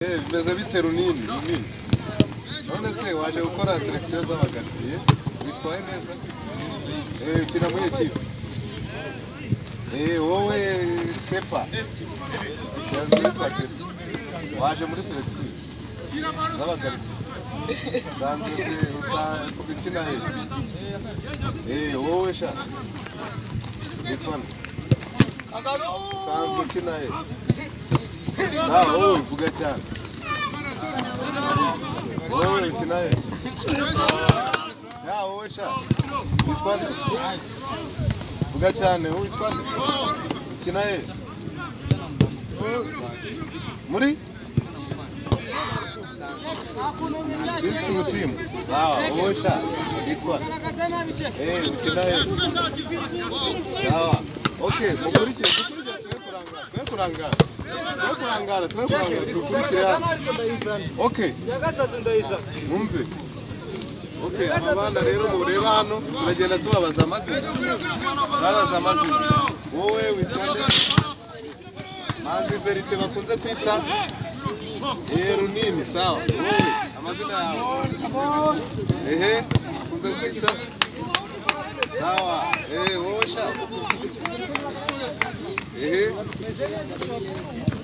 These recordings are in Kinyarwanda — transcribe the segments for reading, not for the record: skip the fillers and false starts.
Bimeze bite runini. None se waje gukora selection z'abagaridiye witwaye neza? Ukina muri equipe. Wowe Kepa. Waje muri selection z'abagaridiye. Sanzwe ukina he. Wowe sha. Witwa Sanzwe ukina he. Wowe vuga cyane. Wowe ukina he. Wowe sha. Witwa nde? Vuga cyane, wowe witwa nde? Ukina he. Muri? This team. Wowe sha. Witwa nde? Ukina he. Okay, mukurikire kurangara. Tukurikire hano. Okay. Mumve. Okay, abana rero mureba hano turagenda tubabaza amazina. Wowe witwa nde? Manzi Verite bakunze kwita runini, sawa. Wowe amazina yawe. Bakunze kwita sawa. Wowe sha.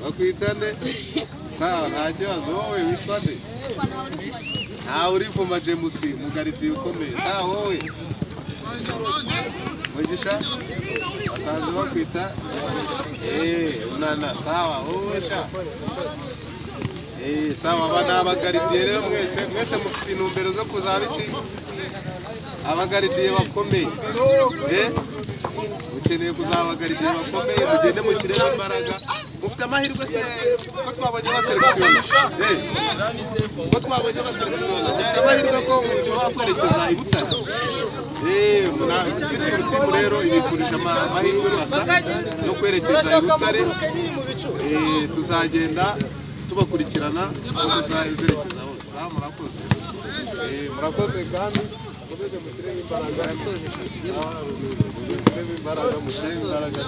Bakwita nde? Sawa, nta kibazo. Wowe witwa nde? Urivuma James mugaridi ukomeye. Sawa, wowe Mugisha basanzwe bakwita Unana. Sawa, wowe sha. Sawa, abana abagaridiye rero mwese mufite intumbero zo kuzaba iki? Abagaridiye bakomeye. Ukeneye kuzaba abagaridiye bakomeye, mugende mushyiremo imbaraga. Mufite amahirwe se ko twabonye baselekisiona. Mufite amahirwe ko mushobora kwerekeza i Butare. Iki team rero ibifurije amahirwe masa yo kwerekeza i Butare. Tuzagenda tubakurikirana tuzazerekeza hose. Murakoze kandi mukomeze mushyiremo imbaraga. Mushyiremo imbaraga.